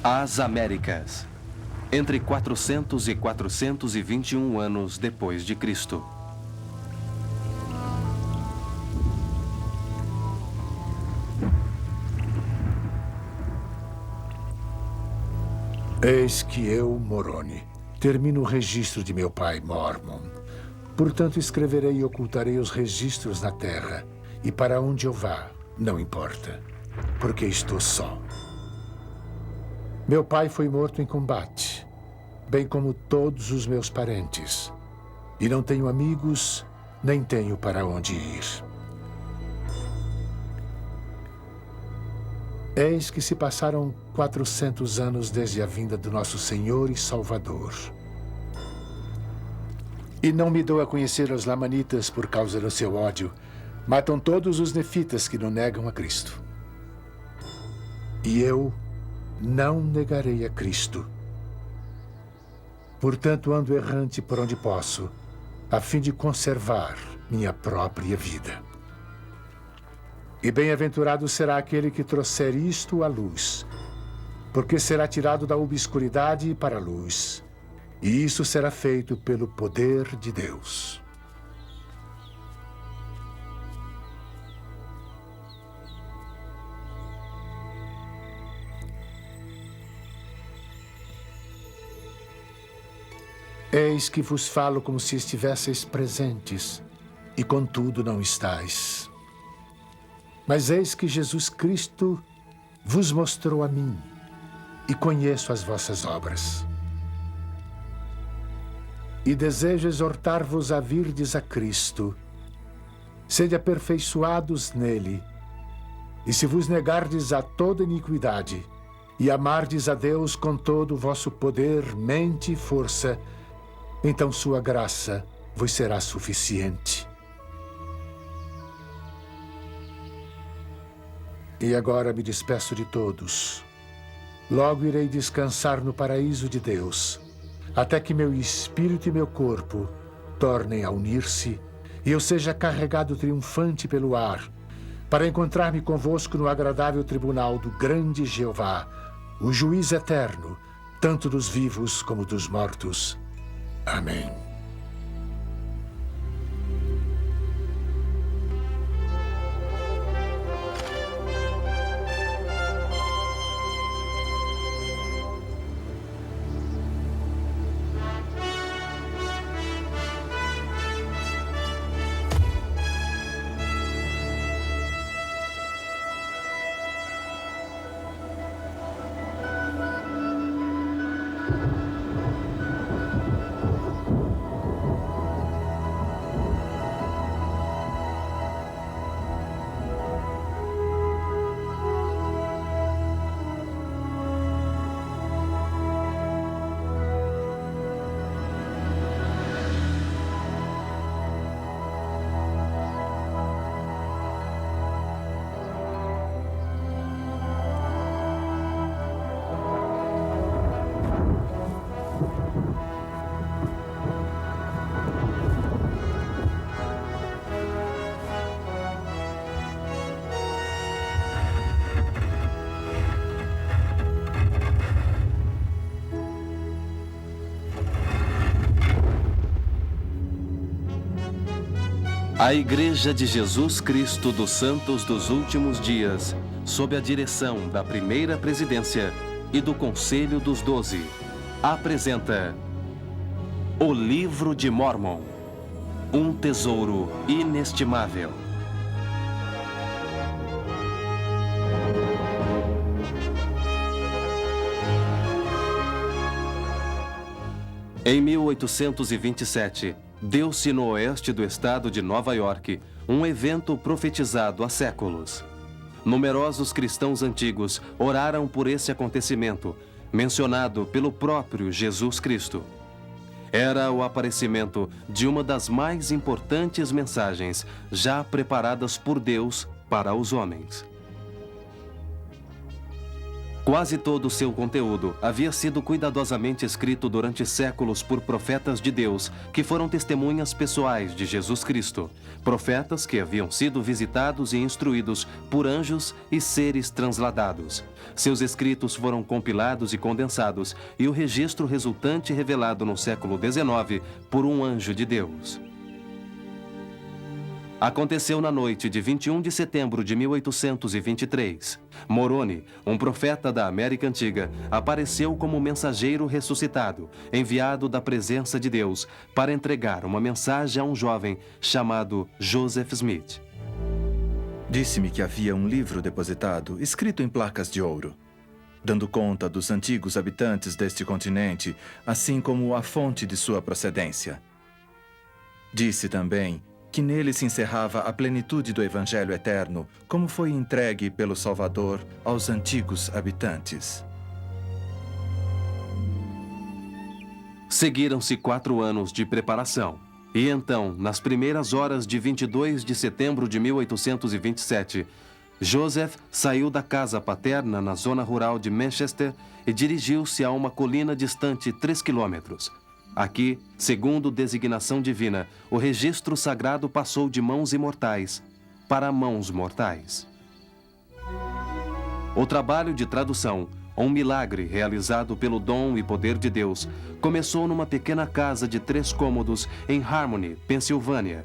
As Américas, entre 400 e 421 anos depois de Cristo. Eis que eu, Moroni, termino o registro de meu pai, Mormon. Portanto, escreverei e ocultarei os registros na terra, e para onde eu vá, não importa, porque estou só. Meu pai foi morto em combate, bem como todos os meus parentes, e não tenho amigos, nem tenho para onde ir. Eis que se passaram 400 anos desde a vinda do nosso Senhor e Salvador. E não me dou a conhecer os lamanitas por causa do seu ódio. Matam todos os nefitas que não negam a Cristo. E eu não negarei a Cristo. Portanto, ando errante por onde posso, a fim de conservar minha própria vida. E bem-aventurado será aquele que trouxer isto à luz, porque será tirado da obscuridade para a luz, e isso será feito pelo poder de Deus. Eis que vos falo como se estivesseis presentes, e contudo não estais. Mas eis que Jesus Cristo vos mostrou a mim, e conheço as vossas obras. E desejo exortar-vos a virdes a Cristo. Sede aperfeiçoados nele, e se vos negardes a toda iniquidade, e amardes a Deus com todo o vosso poder, mente e força, então sua graça vos será suficiente. E agora me despeço de todos. Logo irei descansar no paraíso de Deus, até que meu espírito e meu corpo tornem a unir-se e eu seja carregado triunfante pelo ar, para encontrar-me convosco no agradável tribunal do grande Jeová, o juiz eterno, tanto dos vivos como dos mortos. Amém. A Igreja de Jesus Cristo dos Santos dos Últimos Dias, sob a direção da Primeira Presidência e do Conselho dos 12, apresenta O Livro de Mormon, um tesouro inestimável. Em 1827, deu-se no oeste do estado de Nova York um evento profetizado há séculos. Numerosos cristãos antigos oraram por esse acontecimento, mencionado pelo próprio Jesus Cristo. Era o aparecimento de uma das mais importantes mensagens já preparadas por Deus para os homens. Quase todo o seu conteúdo havia sido cuidadosamente escrito durante séculos por profetas de Deus, que foram testemunhas pessoais de Jesus Cristo. Profetas que haviam sido visitados e instruídos por anjos e seres transladados. Seus escritos foram compilados e condensados, e o registro resultante revelado no século XIX por um anjo de Deus. Aconteceu na noite de 21 de setembro de 1823. Moroni, um profeta da América Antiga, apareceu como mensageiro ressuscitado, enviado da presença de Deus, para entregar uma mensagem a um jovem chamado Joseph Smith. Disse-me que havia um livro depositado, escrito em placas de ouro, dando conta dos antigos habitantes deste continente, assim como a fonte de sua procedência. Disse também que nele se encerrava a plenitude do Evangelho eterno, como foi entregue pelo Salvador aos antigos habitantes. Seguiram-se 4 anos de preparação. E então, nas primeiras horas de 22 de setembro de 1827, Joseph saiu da casa paterna na zona rural de Manchester e dirigiu-se a uma colina distante 3 quilômetros. Aqui, segundo designação divina, o registro sagrado passou de mãos imortais para mãos mortais. O trabalho de tradução, um milagre realizado pelo dom e poder de Deus, começou numa pequena casa de 3 cômodos em Harmony, Pensilvânia,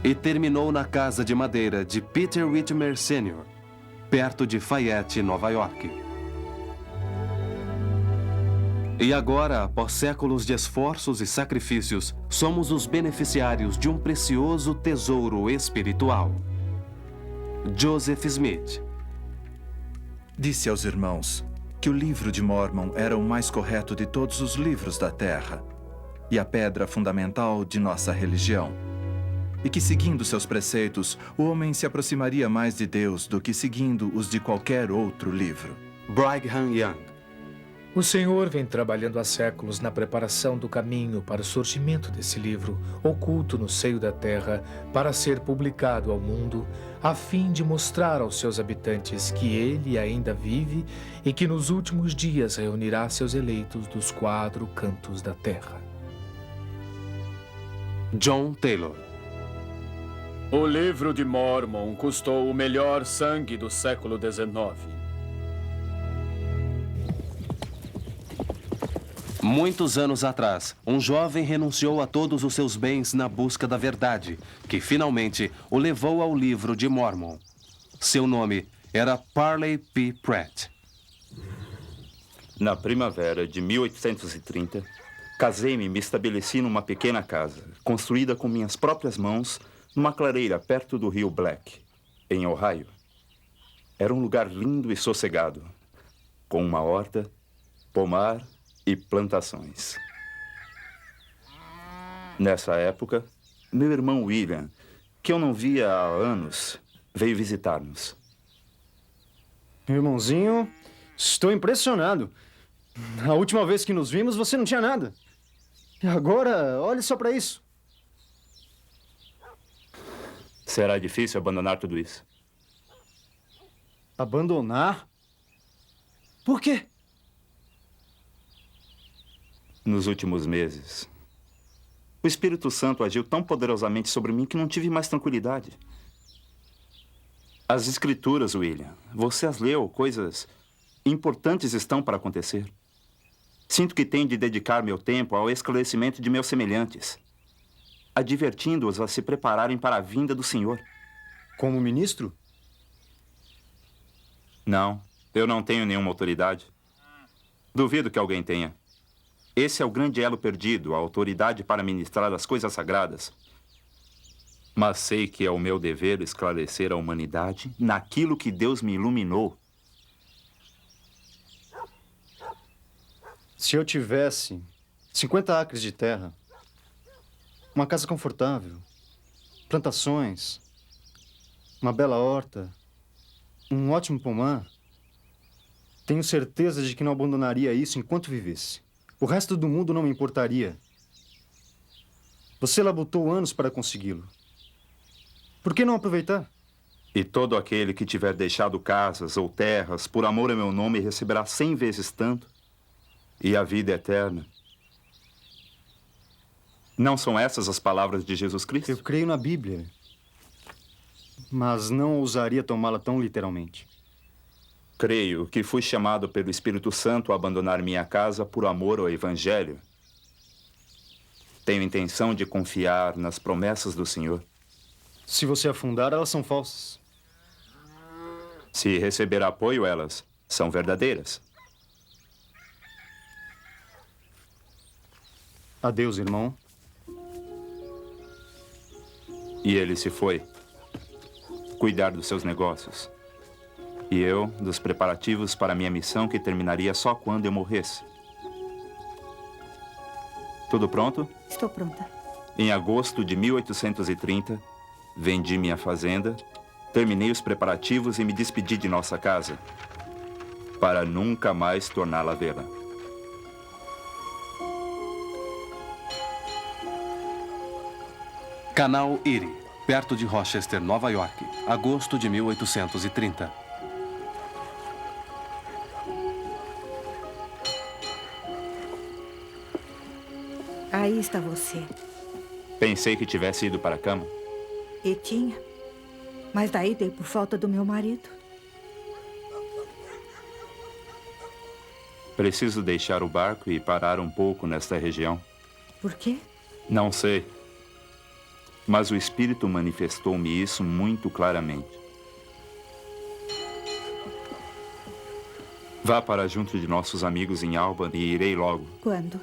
e terminou na casa de madeira de Peter Whitmer Sr., perto de Fayette, Nova York. E agora, após séculos de esforços e sacrifícios, somos os beneficiários de um precioso tesouro espiritual. Joseph Smith Disse aos irmãos que o livro de Mórmon era o mais correto de todos os livros da Terra e a pedra fundamental de nossa religião, e que, seguindo seus preceitos, o homem se aproximaria mais de Deus do que seguindo os de qualquer outro livro. Brigham Young. O Senhor vem trabalhando há séculos na preparação do caminho para o surgimento desse livro, oculto no seio da terra, para ser publicado ao mundo, a fim de mostrar aos seus habitantes que ele ainda vive e que nos últimos dias reunirá seus eleitos dos 4 cantos da terra. John Taylor. O livro de Mórmon custou o melhor sangue do século XIX. Muitos anos atrás, um jovem renunciou a todos os seus bens na busca da verdade, que finalmente o levou ao livro de Mórmon. Seu nome era Parley P. Pratt. Na primavera de 1830, casei-me e me estabeleci numa pequena casa, construída com minhas próprias mãos, numa clareira perto do rio Black, em Ohio. Era um lugar lindo e sossegado, com uma horta, pomar e plantações. Nessa época, meu irmão William, que eu não via há anos, veio visitar-nos. Irmãozinho, estou impressionado. A última vez que nos vimos, você não tinha nada. E agora, olhe só para isso. Será difícil abandonar tudo isso? Abandonar? Por quê? Nos últimos meses, o Espírito Santo agiu tão poderosamente sobre mim que não tive mais tranquilidade. As Escrituras, William, você as leu, coisas importantes estão para acontecer. Sinto que tenho de dedicar meu tempo ao esclarecimento de meus semelhantes, advertindo-os a se prepararem para a vinda do Senhor. Como ministro? Não, eu não tenho nenhuma autoridade. Duvido que alguém tenha. Esse é o grande elo perdido, a autoridade para ministrar as coisas sagradas. Mas sei que é o meu dever esclarecer a humanidade naquilo que Deus me iluminou. Se eu tivesse 50 acres de terra, uma casa confortável, plantações, uma bela horta, um ótimo pomar, tenho certeza de que não abandonaria isso enquanto vivesse. O resto do mundo não me importaria. Você labutou anos para consegui-lo. Por que não aproveitar? E todo aquele que tiver deixado casas ou terras por amor ao meu nome receberá 100 vezes tanto, e a vida eterna. Não são essas as palavras de Jesus Cristo? Eu creio na Bíblia, mas não ousaria tomá-la tão literalmente. Creio que fui chamado pelo Espírito Santo a abandonar minha casa por amor ao Evangelho. Tenho intenção de confiar nas promessas do Senhor. Se você afundar, elas são falsas. Se receber apoio, elas são verdadeiras. Adeus, irmão. E ele se foi cuidar dos seus negócios. E eu, dos preparativos para minha missão que terminaria só quando eu morresse. Tudo pronto? Estou pronta. Em agosto de 1830, vendi minha fazenda, terminei os preparativos e me despedi de nossa casa, para nunca mais torná-la a vê-la. Canal Erie, perto de Rochester, Nova York, agosto de 1830. Aí está você. Pensei que tivesse ido para a cama. E tinha. Mas daí dei por falta do meu marido. Preciso deixar o barco e parar um pouco nesta região. Por quê? Não sei. Mas o Espírito manifestou-me isso muito claramente. Vá para junto de nossos amigos em Albany e irei logo. Quando?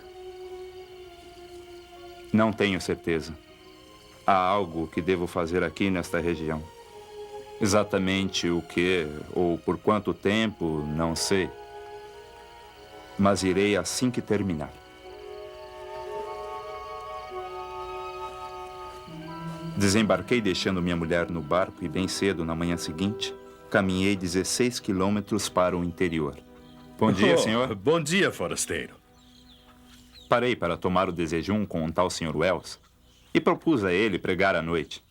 Não tenho certeza. Há algo que devo fazer aqui nesta região. Exatamente o que ou por quanto tempo, não sei. Mas irei assim que terminar. Desembarquei deixando minha mulher no barco e bem cedo, na manhã seguinte, caminhei 16 quilômetros para o interior. Bom dia, senhor. Bom dia, forasteiro. Parei para tomar o desejum com um tal Sr. Wells e propus a ele pregar à noite.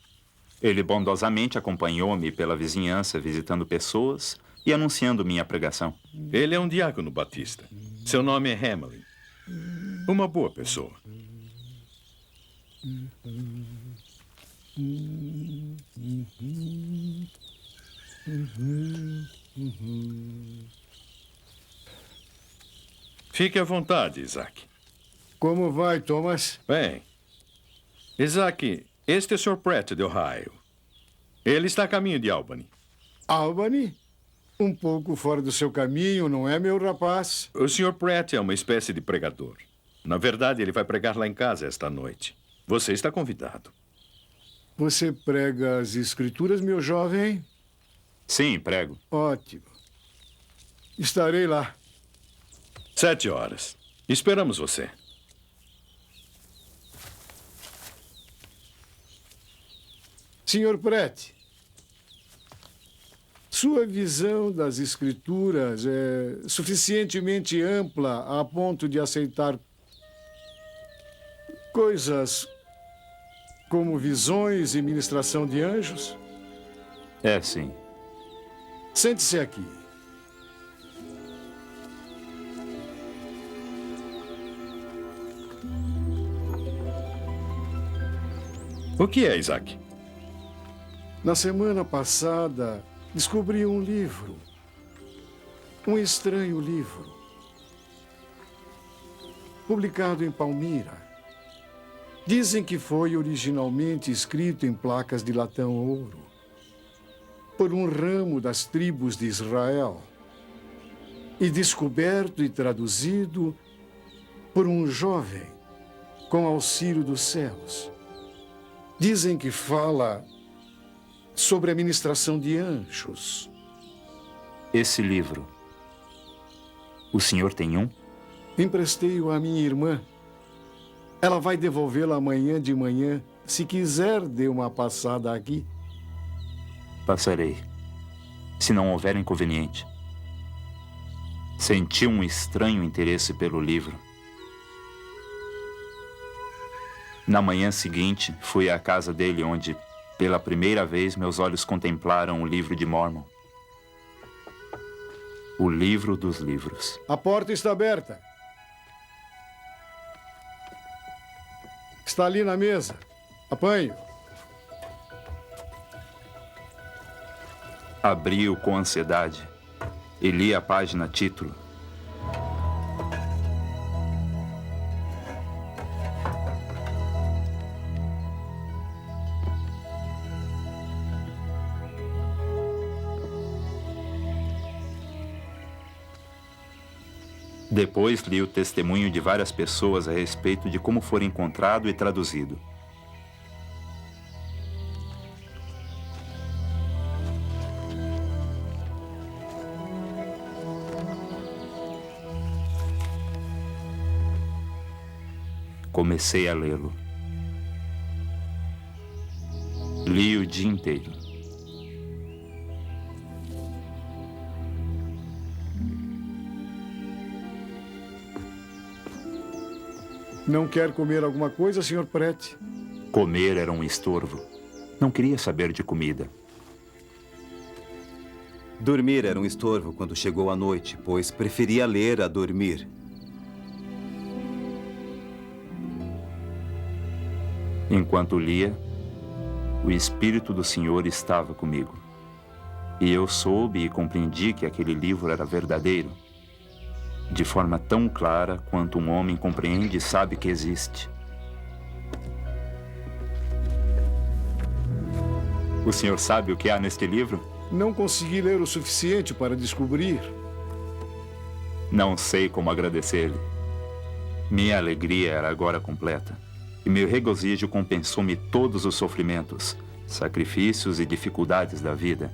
Ele bondosamente acompanhou-me pela vizinhança, visitando pessoas e anunciando minha pregação. Ele é um diácono batista. Seu nome é Hamlin. Uma boa pessoa. Fique à vontade, Isaac. Como vai, Thomas? Bem, Isaac, este é o Sr. Pratt de Ohio. Ele está a caminho de Albany. Albany? Um pouco fora do seu caminho, não é, meu rapaz? O Sr. Pratt é uma espécie de pregador. Na verdade, ele vai pregar lá em casa esta noite. Você está convidado. Você prega as escrituras, meu jovem? Sim, prego. Ótimo. Estarei lá. 7 horas. Esperamos você. Sr. Pratt, sua visão das escrituras é suficientemente ampla a ponto de aceitar coisas como visões e ministração de anjos? É, sim. Sente-se aqui. O que é, Isaac? Na semana passada, descobri um livro. Um estranho livro. Publicado em Palmira. Dizem que foi originalmente escrito em placas de latão-ouro por um ramo das tribos de Israel e descoberto e traduzido por um jovem com auxílio dos céus. Dizem que fala sobre a ministração de anjos. Esse livro, o senhor tem um? Emprestei-o à minha irmã. Ela vai devolvê-lo amanhã de manhã. Se quiser, dê uma passada aqui. Passarei, se não houver inconveniente. Senti um estranho interesse pelo livro. Na manhã seguinte, fui à casa dele onde Pela primeira vez, meus olhos contemplaram o livro de Mormon. O livro dos livros. A porta está aberta. Está ali na mesa. Apanhe-o. Abri-o com ansiedade e li a página título. Depois li o testemunho de várias pessoas a respeito de como foi encontrado e traduzido. Comecei a lê-lo. Li o dia inteiro. Não quer comer alguma coisa, Sr. Pratt? Comer era um estorvo. Não queria saber de comida. Dormir era um estorvo quando chegou a noite, pois preferia ler a dormir. Enquanto lia, o Espírito do Senhor estava comigo. E eu soube e compreendi que aquele livro era verdadeiro, de forma tão clara quanto um homem compreende e sabe que existe. O senhor sabe o que há neste livro? Não consegui ler o suficiente para descobrir. Não sei como agradecer-lhe. Minha alegria era agora completa, e meu regozijo compensou-me todos os sofrimentos, sacrifícios e dificuldades da vida.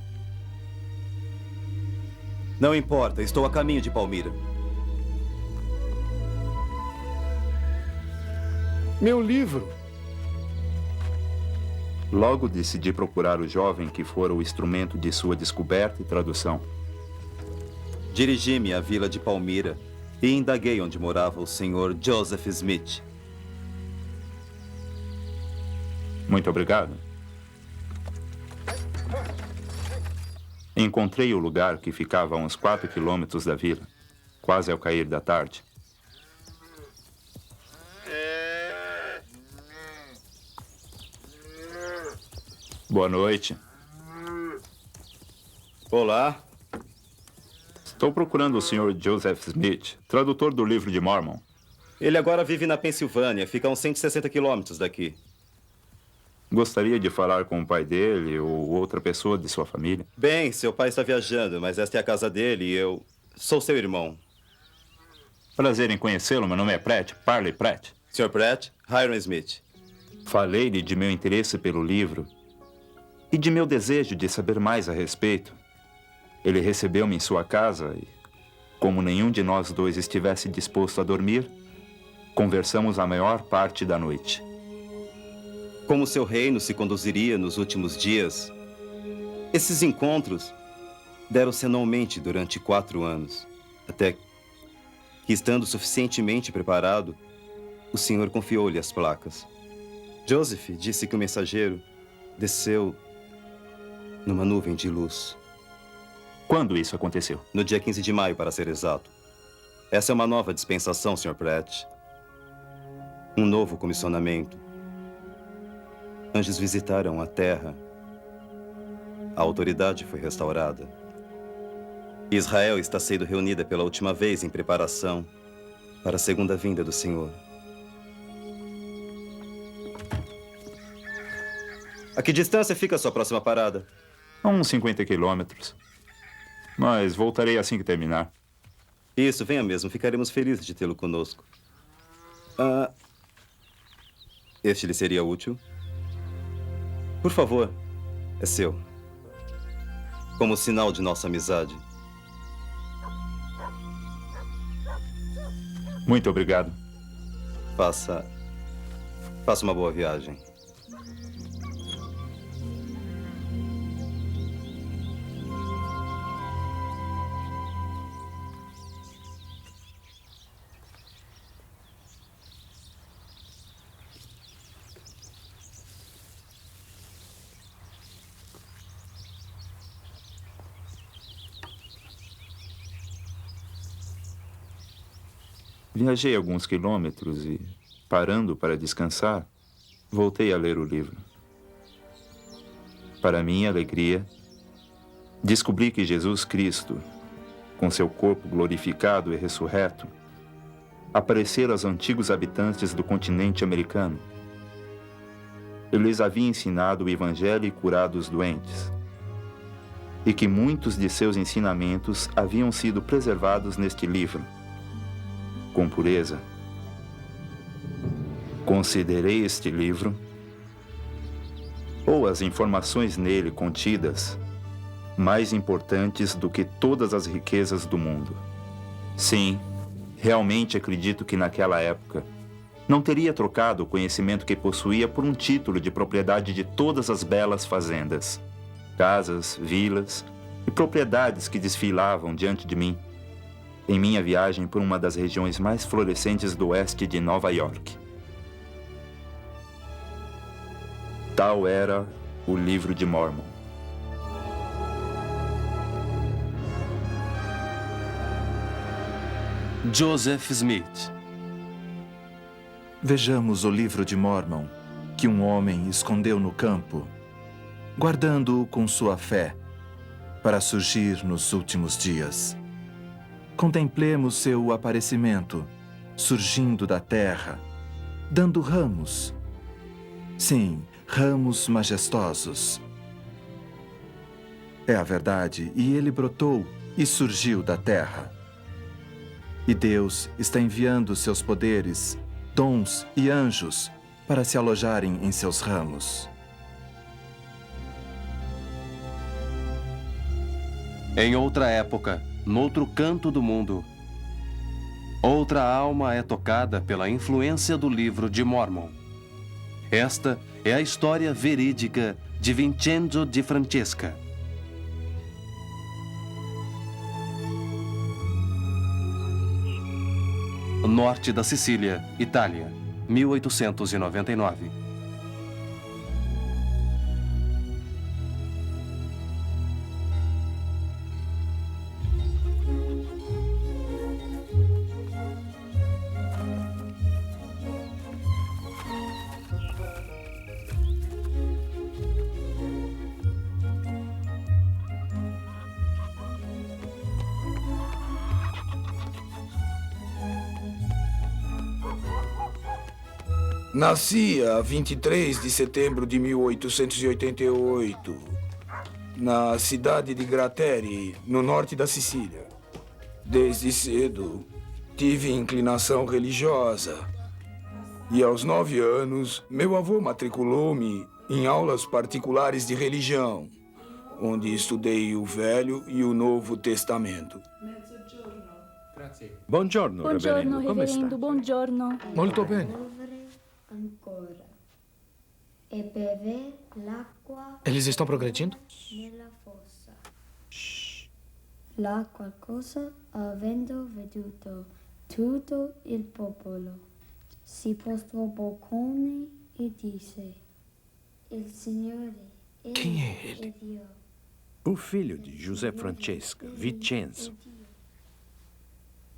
Não importa, estou a caminho de Palmyra. Meu livro. Logo decidi procurar o jovem que fora o instrumento de sua descoberta e tradução. Dirigi-me à vila de Palmyra e indaguei onde morava o Sr. Joseph Smith. Muito obrigado. Encontrei o lugar que ficava a uns 4 quilômetros da vila, quase ao cair da tarde. Boa noite. Olá. Estou procurando o Sr. Joseph Smith, tradutor do livro de Mormon. Ele agora vive na Pensilvânia, fica a uns 160 quilômetros daqui. Gostaria de falar com o pai dele ou outra pessoa de sua família? Bem, seu pai está viajando, mas esta é a casa dele e eu sou seu irmão. Prazer em conhecê-lo, meu nome é Pratt, Parley Pratt. Sr. Pratt, Hiram Smith. Falei-lhe de meu interesse pelo livro e de meu desejo de saber mais a respeito. Ele recebeu-me em sua casa e, como nenhum de nós dois estivesse disposto a dormir, conversamos a maior parte da noite. Como seu reino se conduziria nos últimos dias, esses encontros deram-se anualmente durante 4 anos, até que, estando suficientemente preparado, o Senhor confiou-lhe as placas. Joseph disse que o mensageiro desceu numa nuvem de luz. Quando isso aconteceu? No dia 15 de maio, para ser exato. Essa é uma nova dispensação, Sr. Pratt. Um novo comissionamento. Anjos visitaram a terra. A autoridade foi restaurada. Israel está sendo reunida pela última vez em preparação para a segunda vinda do Senhor. A que distância fica a sua próxima parada? A uns 50 quilômetros. Mas voltarei assim que terminar. Isso, venha mesmo. Ficaremos felizes de tê-lo conosco. Este lhe seria útil? Por favor, é seu. Como sinal de nossa amizade. Muito obrigado. Faça uma boa viagem. Viajei alguns quilômetros e, parando para descansar, voltei a ler o livro. Para minha alegria, descobri que Jesus Cristo, com seu corpo glorificado e ressurreto, aparecera aos antigos habitantes do continente americano. Ele lhes havia ensinado o Evangelho e curado os doentes, e que muitos de seus ensinamentos haviam sido preservados neste livro, com pureza. Considerei este livro, ou as informações nele contidas, mais importantes do que todas as riquezas do mundo. Sim, realmente acredito que naquela época não teria trocado o conhecimento que possuía por um título de propriedade de todas as belas fazendas, casas, vilas e propriedades que desfilavam diante de mim em minha viagem por uma das regiões mais florescentes do oeste de Nova York. Tal era o Livro de Mórmon. Joseph Smith. Vejamos o Livro de Mórmon, que um homem escondeu no campo, guardando-o com sua fé, para surgir nos últimos dias. Contemplemos seu aparecimento, surgindo da terra, dando ramos. Sim, ramos majestosos. É a verdade, e ele brotou e surgiu da terra. E Deus está enviando seus poderes, dons e anjos para se alojarem em seus ramos. Em outra época, noutro canto do mundo, outra alma é tocada pela influência do Livro de Mórmon. Esta é a história verídica de Vincenzo de Francesca. Norte da Sicília, Itália, 1899. Nasci a 23 de setembro de 1888, na cidade de Grateri, no norte da Sicília. Desde cedo, tive inclinação religiosa. E aos 9 anos, meu avô matriculou-me em aulas particulares de religião, onde estudei o Velho e o Novo Testamento. Buongiorno, reverendo. Come sta? Buongiorno. Molto bene. Ancora. E bever l'acqua Eles estão progredindo? nella fossa. Là qualcosa, avendo veduto tutto il popolo, si prostrò boccone e disse: Il Signore, Quem é ele? è Dio. O filho de José Francesca, Vincenzo.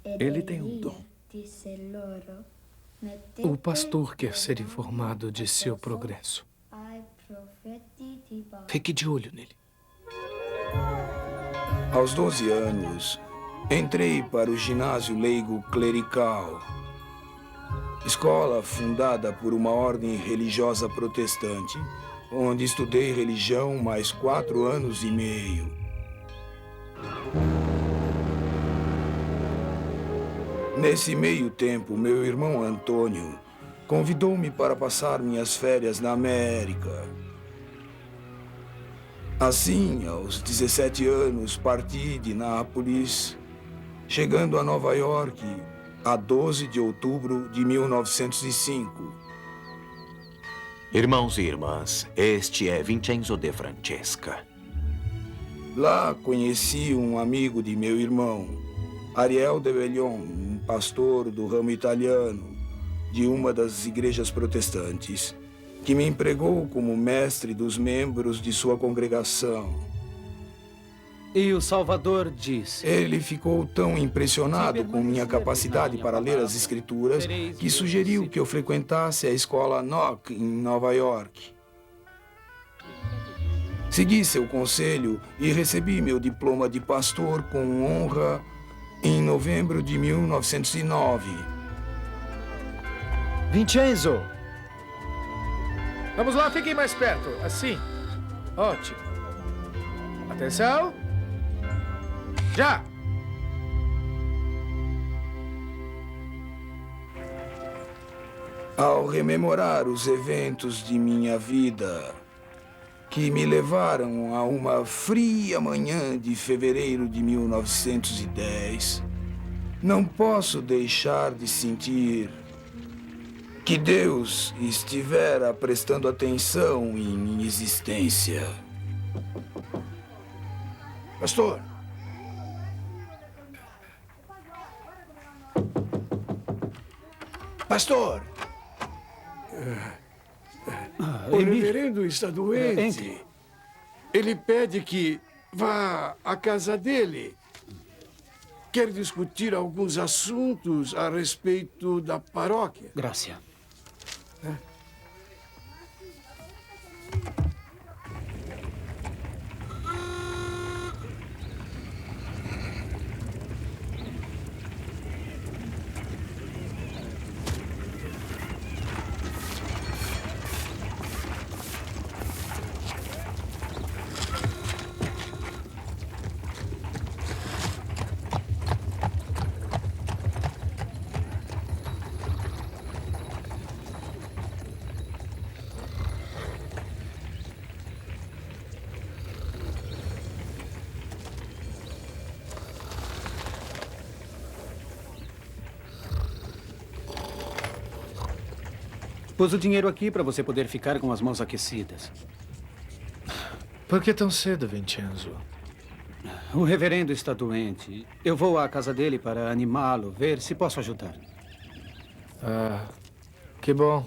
Ed Ele tem um Elia dom. disse loro: O pastor quer ser informado de seu progresso. ai profeti di Baal. Fique de olho nele. Aos 12 anos, entrei para o ginásio leigo clerical, escola fundada por uma ordem religiosa protestante, onde estudei religião mais 4 anos e meio. Nesse meio tempo, meu irmão Antônio convidou-me para passar minhas férias na América. Assim, aos 17 anos, parti de Nápoles, chegando a Nova York a 12 de outubro de 1905. Irmãos e irmãs, este é Vincenzo de Francesca. Lá conheci um amigo de meu irmão, Ariel de Bellion, um pastor do ramo italiano de uma das igrejas protestantes, que me empregou como mestre dos membros de sua congregação. E o Salvador disse... Ele ficou tão impressionado com minha capacidade para ler as Escrituras que sugeriu que eu frequentasse a escola Knox em Nova York. Segui seu conselho e recebi meu diploma de pastor com honra em novembro de 1909. Vincenzo! Vamos lá, fiquem mais perto. Assim. Ótimo. Atenção. Já! Ao rememorar os eventos de minha vida que me levaram a uma fria manhã de fevereiro de 1910, não posso deixar de sentir que Deus estivera prestando atenção em minha existência. Pastor! Pastor! O reverendo está doente. Ele pede que vá à casa dele. Quer discutir alguns assuntos a respeito da paróquia. Graça. Pus o dinheiro aqui para você poder ficar com as mãos aquecidas. Por que tão cedo, Vincenzo? O reverendo está doente. Eu vou à casa dele para animá-lo, ver se posso ajudar. Ah, que bom.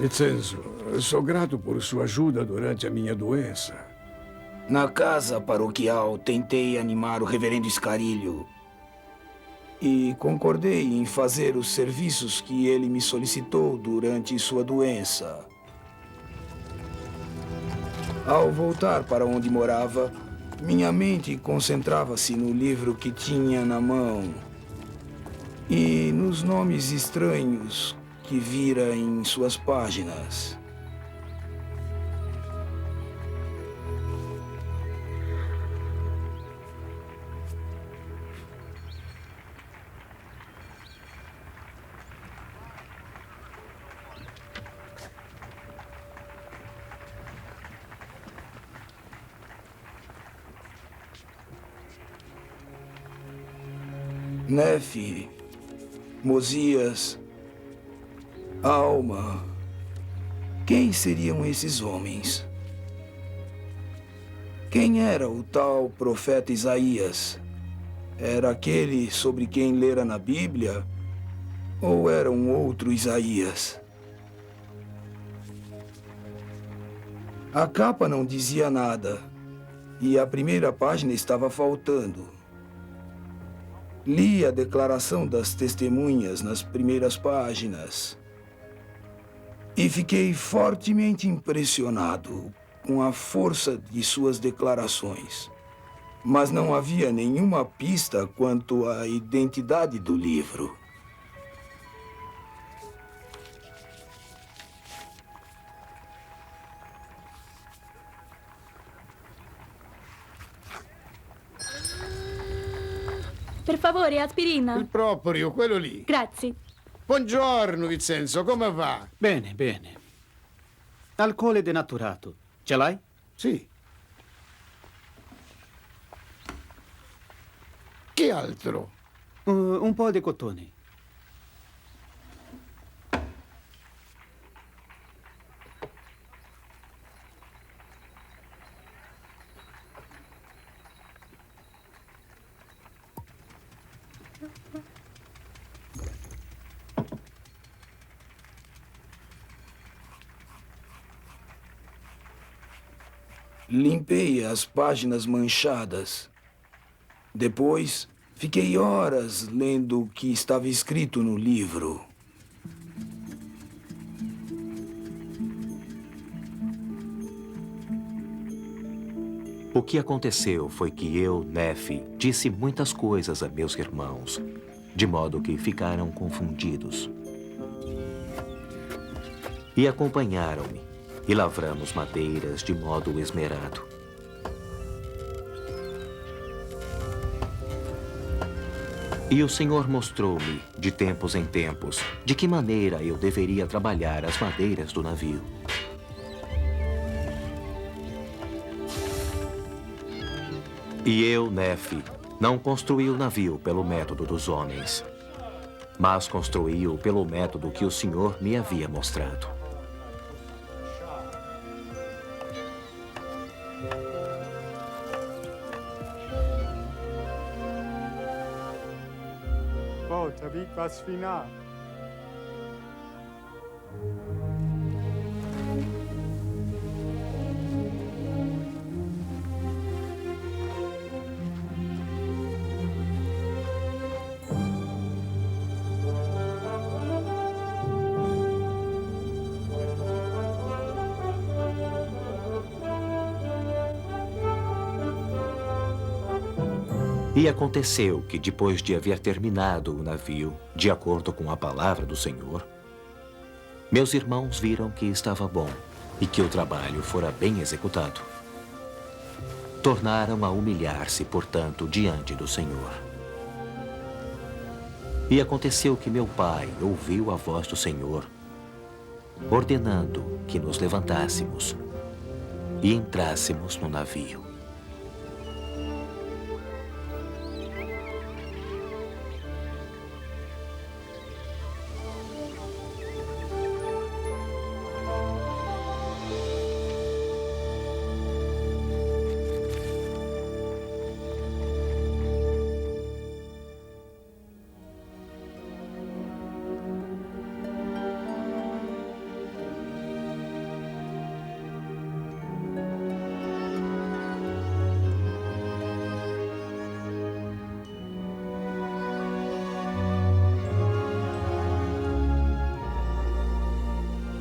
Vincenzo, sou grato por sua ajuda durante a minha doença. Na casa paroquial, tentei animar o reverendo Scarilho e concordei em fazer os serviços que ele me solicitou durante sua doença. Ao voltar para onde morava, minha mente concentrava-se no livro que tinha na mão e nos nomes estranhos que vira em suas páginas. Nefe, Mosias, Alma. Quem seriam esses homens? Quem era o tal profeta Isaías? Era aquele sobre quem lera na Bíblia? Ou era um outro Isaías? A capa não dizia nada, e a primeira página estava faltando. Li a declaração das testemunhas nas primeiras páginas. E fiquei fortemente impressionado com a força de suas declarações. Mas não havia nenhuma pista quanto à identidade do livro. Per favore, aspirina. Il proprio, quello lì. Grazie. Buongiorno, Vincenzo, come va? Bene, bene. Alcol denaturato. Ce l'hai? Sì. Che altro? Un po' di cotone. Limpei as páginas manchadas. Depois, fiquei horas lendo o que estava escrito no livro. O que aconteceu foi que eu, Nefe, disse muitas coisas a meus irmãos, de modo que ficaram confundidos. E acompanharam-me, e lavramos madeiras de modo esmerado. E o Senhor mostrou-me, de tempos em tempos, de que maneira eu deveria trabalhar as madeiras do navio. E eu, Nefe, não construí o navio pelo método dos homens, mas construí-o pelo método que o Senhor me havia mostrado. Volta, Vico, a sfinar. E aconteceu que, depois de haver terminado o navio, de acordo com a palavra do Senhor, meus irmãos viram que estava bom e que o trabalho fora bem executado. Tornaram a humilhar-se, portanto, diante do Senhor. E aconteceu que meu pai ouviu a voz do Senhor, ordenando que nos levantássemos e entrássemos no navio.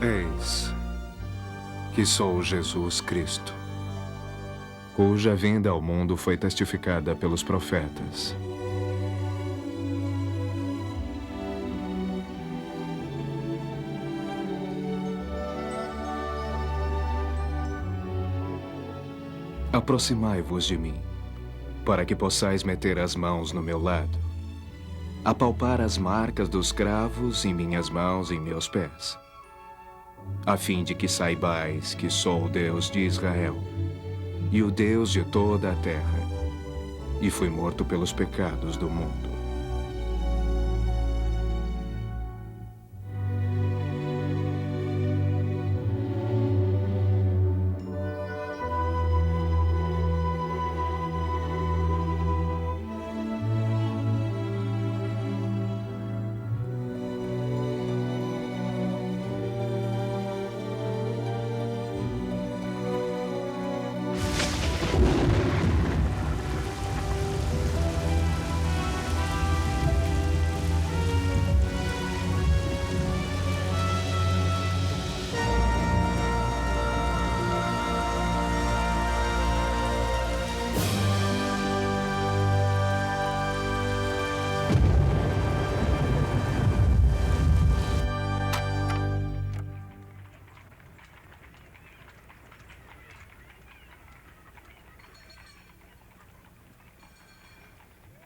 Eis que sou Jesus Cristo, cuja vinda ao mundo foi testificada pelos profetas. Aproximai-vos de mim, para que possais meter as mãos no meu lado, apalpar as marcas dos cravos em minhas mãos e em meus pés, a fim de que saibais que sou o Deus de Israel e o Deus de toda a terra, e fui morto pelos pecados do mundo.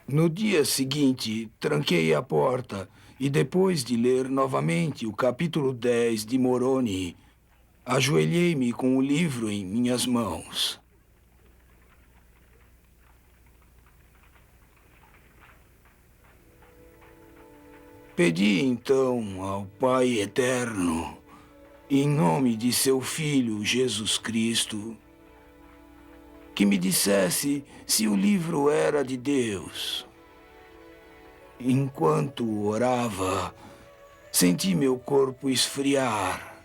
No dia seguinte, tranquei a porta e, depois de ler novamente o capítulo 10 de Moroni, ajoelhei-me com o livro em minhas mãos. Pedi então ao Pai Eterno, em nome de seu Filho Jesus Cristo, que me dissesse se o livro era de Deus. Enquanto orava, senti meu corpo esfriar.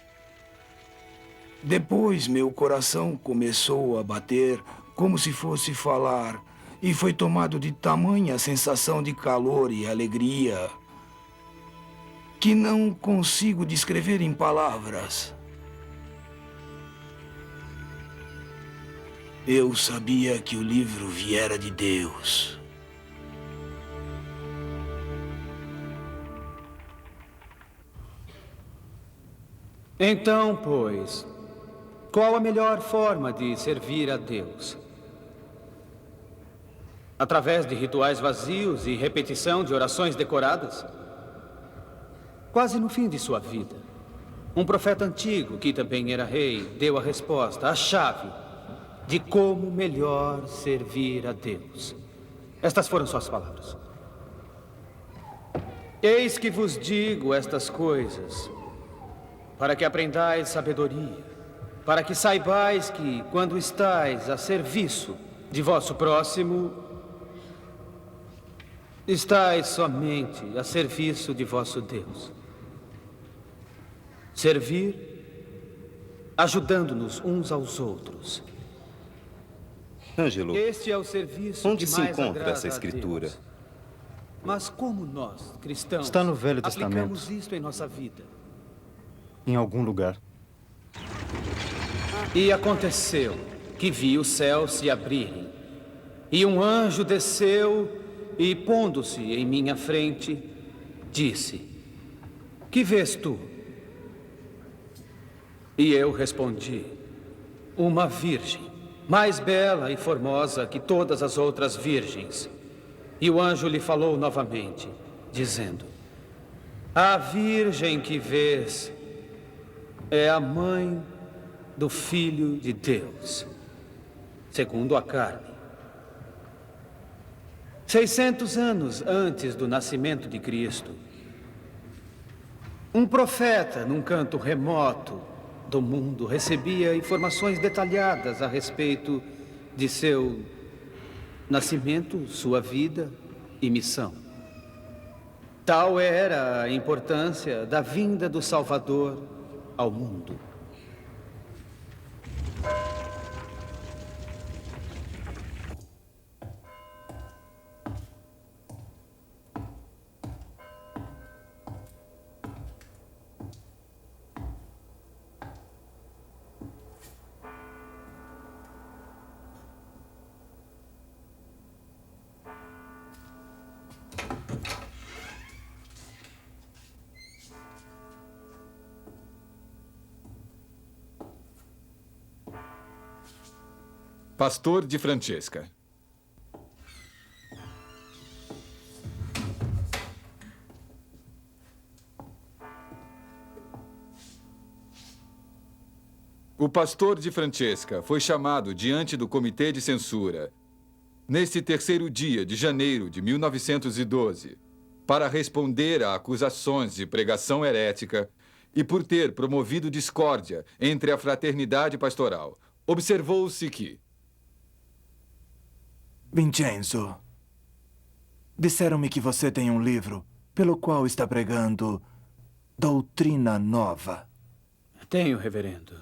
Depois, meu coração começou a bater como se fosse falar, e foi tomado de tamanha sensação de calor e alegria que não consigo descrever em palavras. Eu sabia que o livro viera de Deus. Então, pois, qual a melhor forma de servir a Deus? Através de rituais vazios e repetição de orações decoradas? Quase no fim de sua vida, um profeta antigo, que também era rei, deu a resposta, a chave de como melhor servir a Deus. Estas foram suas palavras. Eis que vos digo estas coisas, para que aprendais sabedoria, para que saibais que, quando estais a serviço de vosso próximo, estais somente a serviço de vosso Deus. Servir, ajudando-nos uns aos outros. Ângelo, Este é o serviço onde que se mais encontra agrada essa escritura? a Deus. Mas como nós, cristãos, Está no Velho aplicamos Testamento. isto em nossa vida? Em algum lugar. E aconteceu que vi os céus se abrirem, e um anjo desceu e, pondo-se em minha frente, disse: Que vês tu? E eu respondi: uma virgem, mais bela e formosa que todas as outras virgens. E o anjo lhe falou novamente, dizendo: a virgem que vês é a mãe do Filho de Deus, segundo a carne. 600 anos antes do nascimento de Cristo, um profeta num canto remoto do mundo recebia informações detalhadas a respeito de seu nascimento, sua vida e missão. Tal era a importância da vinda do Salvador ao mundo. Pastor de Francesca. O pastor de Francesca foi chamado diante do comitê de censura neste terceiro dia de janeiro de 1912 para responder a acusações de pregação herética e por ter promovido discórdia entre a fraternidade pastoral. Observou-se que Vincenzo, disseram-me que você tem um livro pelo qual está pregando doutrina nova. Tenho, reverendo.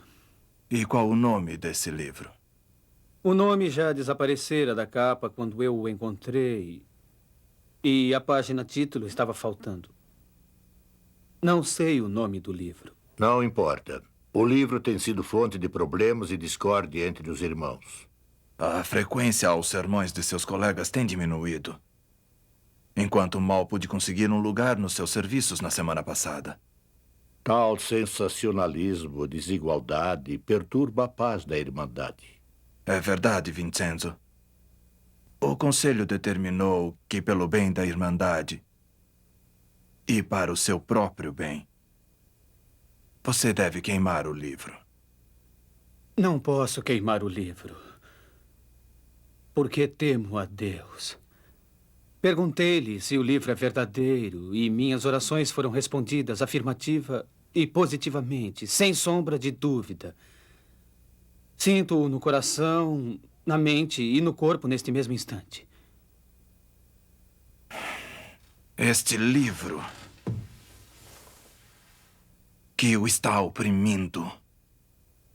E qual o nome desse livro? O nome já desaparecera da capa quando eu o encontrei e a página título estava faltando. Não sei o nome do livro. Não importa. O livro tem sido fonte de problemas e discórdia entre os irmãos. A frequência aos sermões de seus colegas tem diminuído, enquanto mal pude conseguir um lugar nos seus serviços na semana passada. Tal sensacionalismo, desigualdade, perturba a paz da Irmandade. É verdade, Vincenzo. O Conselho determinou que, pelo bem da Irmandade e para o seu próprio bem, você deve queimar o livro. Não posso queimar o livro, porque temo a Deus. Perguntei-lhe se o livro é verdadeiro e minhas orações foram respondidas afirmativa e positivamente, sem sombra de dúvida. Sinto-o no coração, na mente e no corpo neste mesmo instante. Este livro que o está oprimindo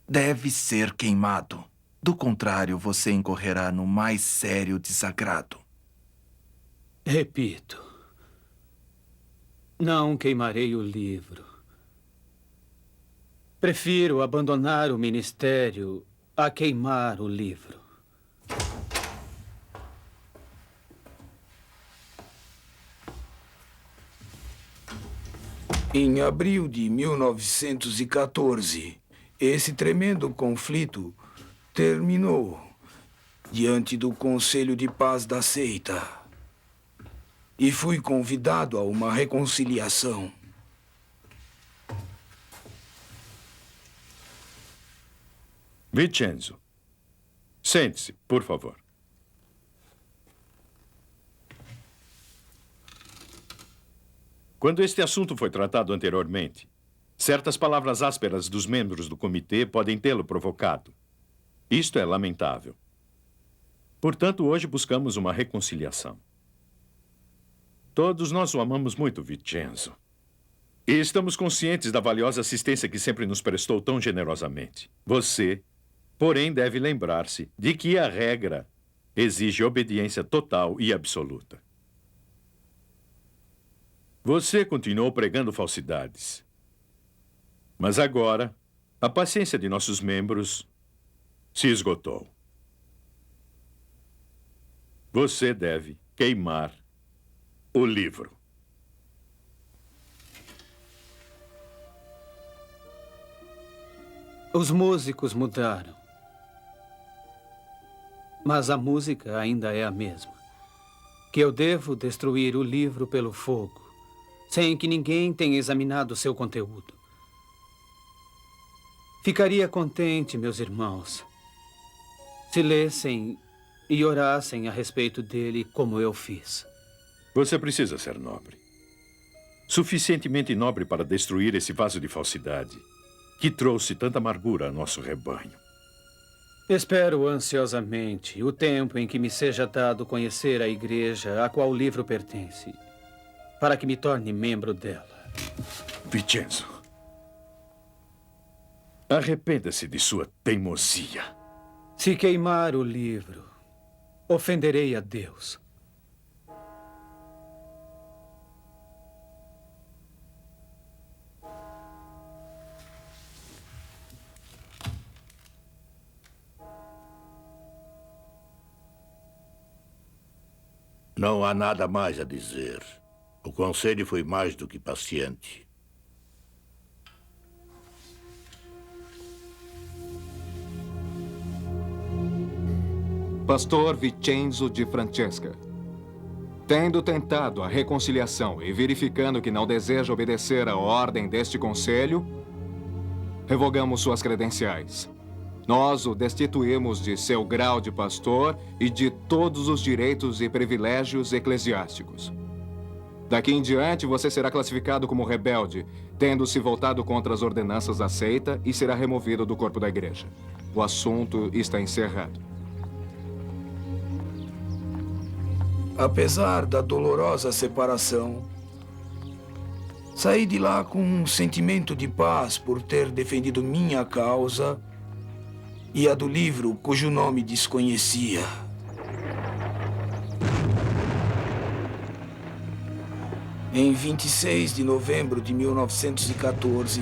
deve ser queimado. Do contrário, você incorrerá no mais sério desagrado. Repito, não queimarei o livro. Prefiro abandonar o ministério a queimar o livro. Em abril de 1914, esse tremendo conflito terminou diante do Conselho de Paz da Seita. E fui convidado a uma reconciliação. Vincenzo, sente-se, por favor. Quando este assunto foi tratado anteriormente, certas palavras ásperas dos membros do comitê podem tê-lo provocado. Isto é lamentável. Portanto, hoje buscamos uma reconciliação. Todos nós o amamos muito, Vincenzo. E estamos conscientes da valiosa assistência que sempre nos prestou tão generosamente. Você, porém, deve lembrar-se de que a regra exige obediência total e absoluta. Você continuou pregando falsidades. Mas agora, a paciência de nossos membros se esgotou. Você deve queimar o livro. Os músicos mudaram. Mas a música ainda é a mesma. Que eu devo destruir o livro pelo fogo, sem que ninguém tenha examinado seu conteúdo. Ficaria contente, meus irmãos, se lessem e orassem a respeito dele como eu fiz. Você precisa ser nobre. Suficientemente nobre para destruir esse vaso de falsidade que trouxe tanta amargura a nosso rebanho. Espero ansiosamente o tempo em que me seja dado conhecer a igreja a qual o livro pertence, para que me torne membro dela. Vincenzo, arrependa-se de sua teimosia. Se queimar o livro, ofenderei a Deus. Não há nada mais a dizer. O conselho foi mais do que paciente. Pastor Vincenzo de Francesca, tendo tentado a reconciliação e verificando que não deseja obedecer à ordem deste conselho, revogamos suas credenciais. Nós o destituímos de seu grau de pastor e de todos os direitos e privilégios eclesiásticos. Daqui em diante, você será classificado como rebelde, tendo se voltado contra as ordenanças da seita, e será removido do corpo da igreja. O assunto está encerrado. Apesar da dolorosa separação, saí de lá com um sentimento de paz por ter defendido minha causa e a do livro cujo nome desconhecia. Em 26 de novembro de 1914,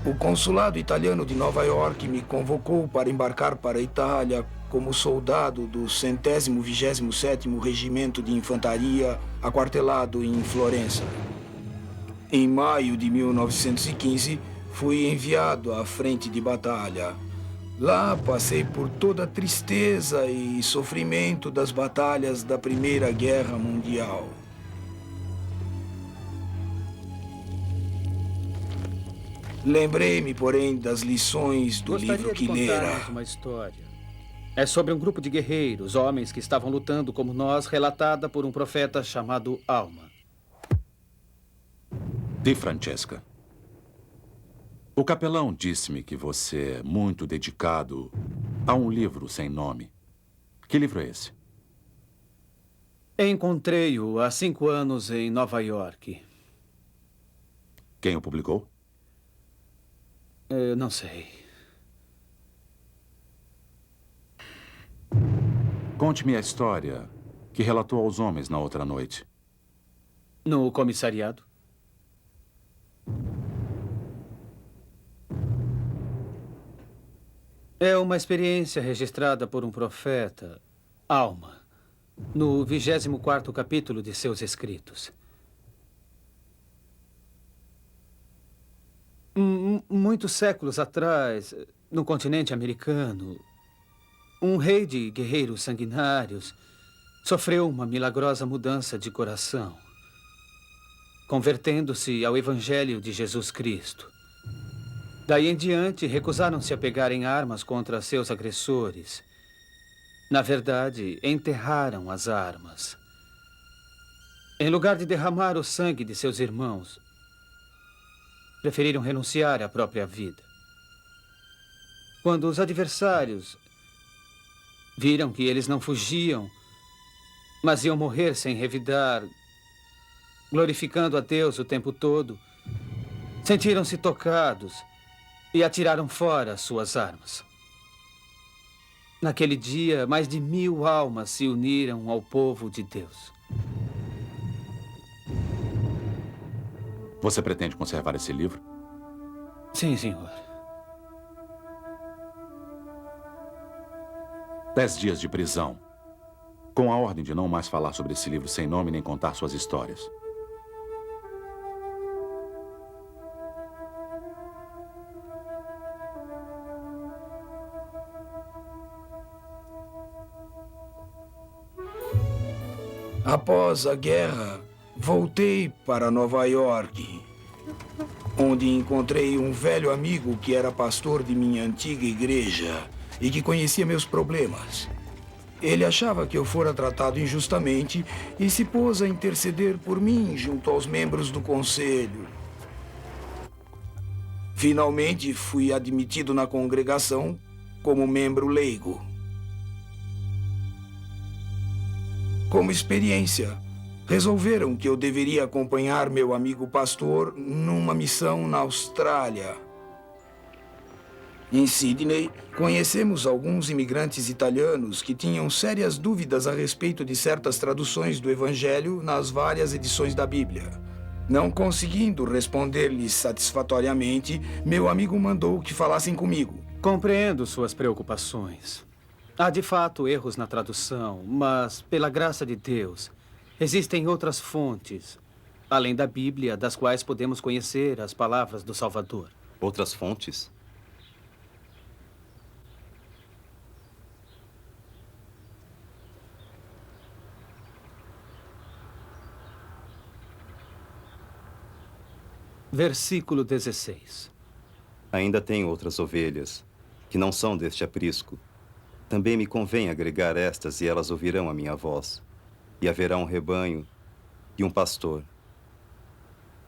o consulado italiano de Nova York me convocou para embarcar para a Itália como soldado do 127º Regimento de Infantaria, aquartelado em Florença. Em maio de 1915, fui enviado à frente de batalha, Lá passei por toda a tristeza e sofrimento das batalhas da Primeira Guerra Mundial. Lembrei-me, porém, das lições do livro que lera. Uma história. É sobre um grupo de guerreiros, homens que estavam lutando como nós, relatada por um profeta chamado Alma. Di Francesca. O capelão disse-me que você é muito dedicado a um livro sem nome. Que livro é esse? Encontrei-o há 5 anos em Nova York. Quem o publicou? Eu não sei. Conte-me a história que relatou aos homens na outra noite. No comissariado? É uma experiência registrada por um profeta, Alma, no 24º capítulo de seus escritos. Muitos séculos atrás, no continente americano, um rei de guerreiros sanguinários sofreu uma milagrosa mudança de coração, convertendo-se ao Evangelho de Jesus Cristo. Daí em diante, recusaram-se a pegar em armas contra seus agressores. Na verdade, enterraram as armas. Em lugar de derramar o sangue de seus irmãos, preferiram renunciar à própria vida. Quando os adversários viram que eles não fugiam, mas iam morrer sem revidar, glorificando a Deus o tempo todo, sentiram-se tocados e atiraram fora suas armas. Naquele dia, mais de 1000 almas se uniram ao povo de Deus. Você pretende conservar esse livro? Sim, senhor. 10 dias de prisão, com a ordem de não mais falar sobre esse livro sem nome nem contar suas histórias. Após a guerra, voltei para Nova York, onde encontrei um velho amigo que era pastor de minha antiga igreja e que conhecia meus problemas. Ele achava que eu fora tratado injustamente e se pôs a interceder por mim junto aos membros do conselho. Finalmente, fui admitido na congregação como membro leigo. Como experiência, resolveram que eu deveria acompanhar meu amigo pastor numa missão na Austrália. Em Sydney, conhecemos alguns imigrantes italianos que tinham sérias dúvidas a respeito de certas traduções do Evangelho nas várias edições da Bíblia. Não conseguindo responder-lhes satisfatoriamente, meu amigo mandou que falassem comigo. Compreendo suas preocupações. Há, de fato, erros na tradução, mas, pela graça de Deus, existem outras fontes, além da Bíblia, das quais podemos conhecer as palavras do Salvador. Outras fontes? Versículo 16. Ainda tenho outras ovelhas, que não são deste aprisco. Também me convém agregar estas e elas ouvirão a minha voz. E haverá um rebanho e um pastor.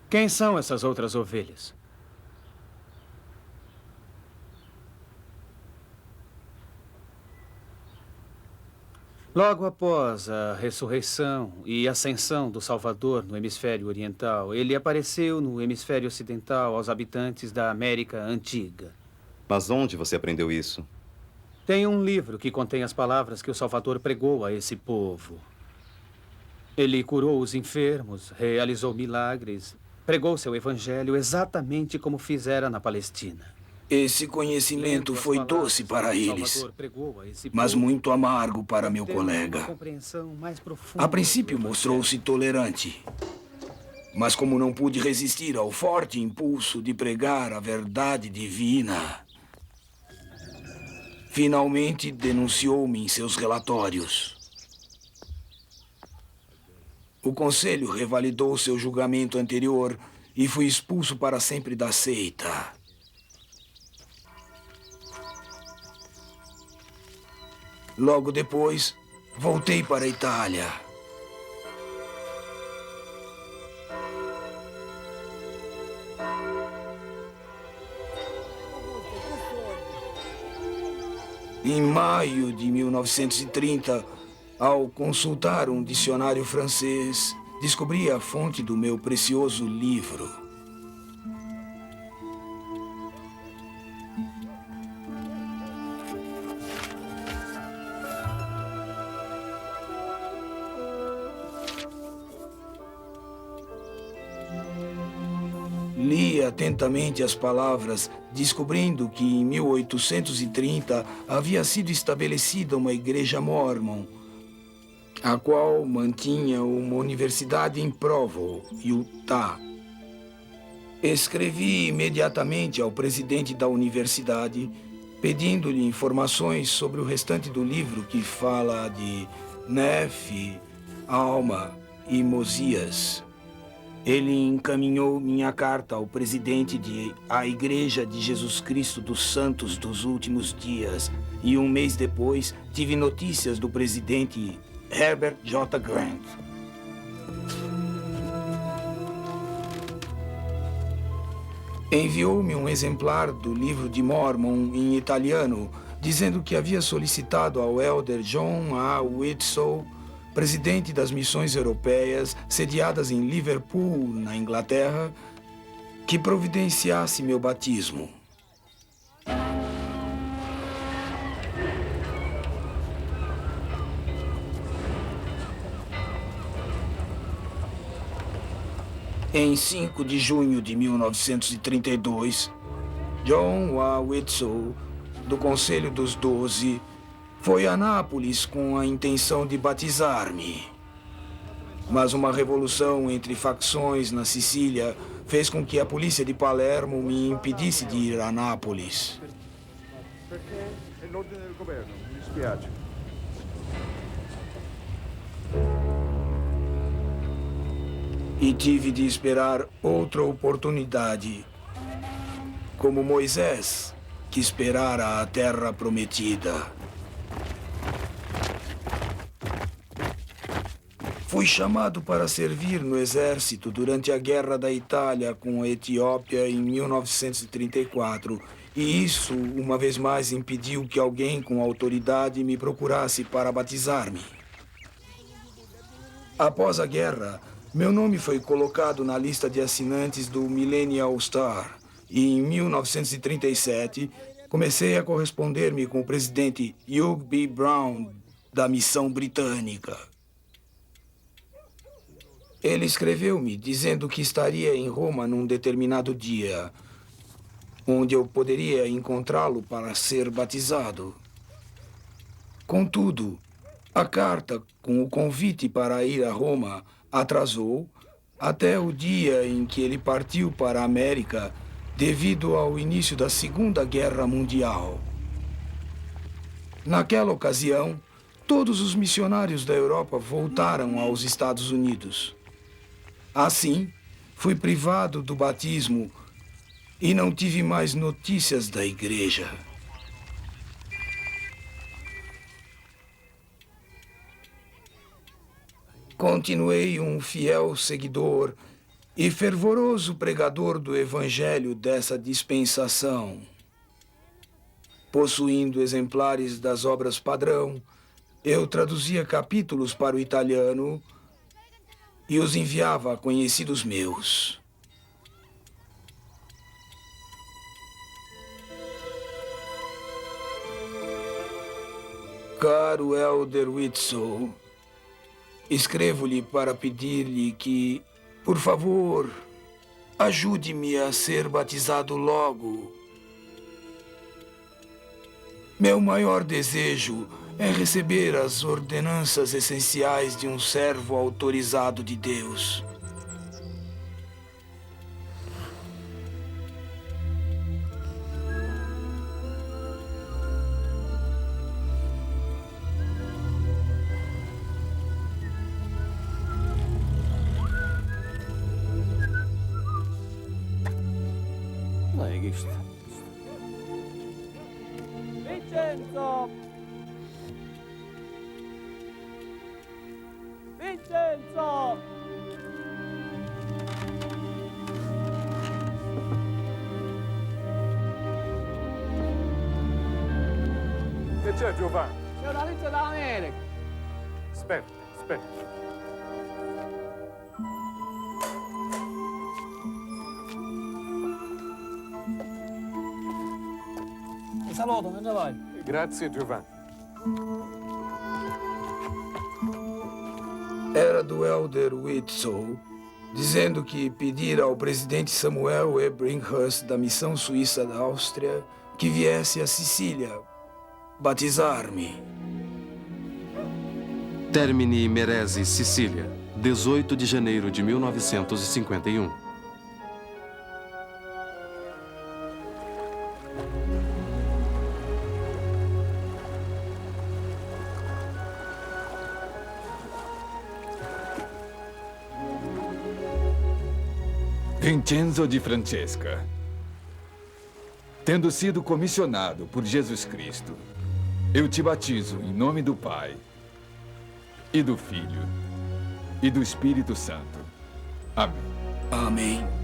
Quem são essas outras ovelhas? Logo após a ressurreição e ascensão do Salvador no hemisfério oriental, ele apareceu no hemisfério ocidental aos habitantes da América Antiga. Mas onde você aprendeu isso? Tem um livro que contém as palavras que o Salvador pregou a esse povo. Ele curou os enfermos, realizou milagres, pregou seu evangelho exatamente como fizera na Palestina. Esse conhecimento foi doce para eles, mas muito amargo para meu colega. A princípio mostrou-se tolerante, mas como não pude resistir ao forte impulso de pregar a verdade divina, finalmente denunciou-me em seus relatórios. O conselho revalidou seu julgamento anterior e fui expulso para sempre da seita. Logo depois, voltei para a Itália. Em maio de 1930, ao consultar um dicionário francês, descobri a fonte do meu precioso livro. Li atentamente as palavras, descobrindo que em 1830 havia sido estabelecida uma igreja mórmon, a qual mantinha uma universidade em Provo, Utah. Escrevi imediatamente ao presidente da universidade, pedindo-lhe informações sobre o restante do livro que fala de Nefe, Alma e Mosias. Ele encaminhou minha carta ao presidente da Igreja de Jesus Cristo dos Santos dos Últimos Dias e um mês depois tive notícias do presidente Herbert J. Grant. Enviou-me um exemplar do livro de Mormon em italiano, dizendo que havia solicitado ao elder John A. Whitsoe, presidente das missões europeias sediadas em Liverpool, na Inglaterra, que providenciasse meu batismo. Em 5 de junho de 1932, John A. Whitsoe, do Conselho dos 12, foi a Nápoles com a intenção de batizar-me. Mas uma revolução entre facções na Sicília fez com que a polícia de Palermo me impedisse de ir a Nápoles. Perché è l'ordine del governo, mi dispiace. E tive de esperar outra oportunidade, como Moisés, que esperara a terra prometida. Fui chamado para servir no exército durante a Guerra da Itália com a Etiópia em 1934, e isso, uma vez mais, impediu que alguém com autoridade me procurasse para batizar-me. Após a guerra, meu nome foi colocado na lista de assinantes do Millennial Star, e em 1937 comecei a corresponder-me com o presidente Hugh B. Brown, da missão britânica. Ele escreveu-me dizendo que estaria em Roma num determinado dia, onde eu poderia encontrá-lo para ser batizado. Contudo, a carta com o convite para ir a Roma atrasou até o dia em que ele partiu para a América devido ao início da Segunda Guerra Mundial. Naquela ocasião, todos os missionários da Europa voltaram aos Estados Unidos. Assim, fui privado do batismo e não tive mais notícias da igreja. Continuei um fiel seguidor e fervoroso pregador do evangelho dessa dispensação, possuindo exemplares das obras padrão. Eu traduzia capítulos para o italiano e os enviava a conhecidos meus. Caro Elder Whitsoe, escrevo-lhe para pedir-lhe que, por favor, ajude-me a ser batizado logo. Meu maior desejo é receber as ordenanças essenciais de um servo autorizado de Deus. Legist. Vincenzo! Vincenzo! Che c'è, Giovanni? C'è una lista dall'America. Aspetta, aspetta. Ti saluto, me ne vai. Grazie, Giovanni. Era do Elder Whitsoe, dizendo que pedira ao presidente Samuel Ebbringhurst da missão suíça da Áustria que viesse a Sicília batizar-me. Termini Meresi, Sicília, 18 de janeiro de 1951. Vincenzo di Francesca. Tendo sido comissionado por Jesus Cristo, eu te batizo em nome do Pai, e do Filho, e do Espírito Santo. Amém. Amém.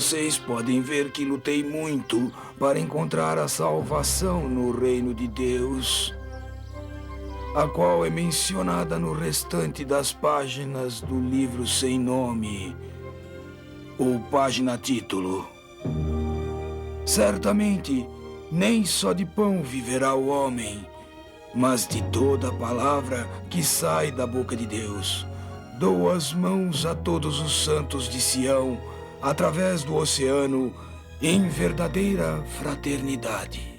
Vocês podem ver que lutei muito para encontrar a salvação no reino de Deus, a qual é mencionada no restante das páginas do livro sem nome, ou página-título. Certamente, nem só de pão viverá o homem, mas de toda a palavra que sai da boca de Deus. Dou as mãos a todos os santos de Sião, através do oceano, em verdadeira fraternidade.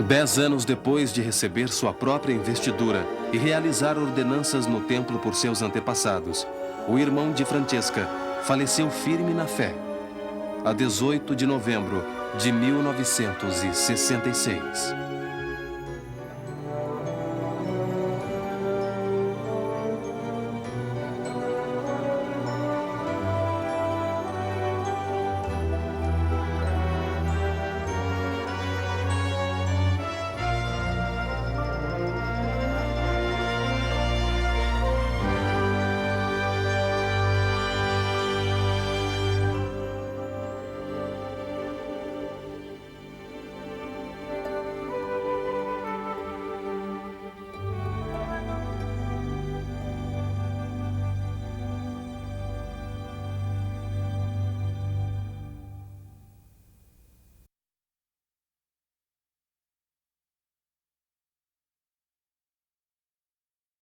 10 anos depois de receber sua própria investidura e realizar ordenanças no templo por seus antepassados, o irmão de Francesca faleceu firme na fé, a 18 de novembro de 1966.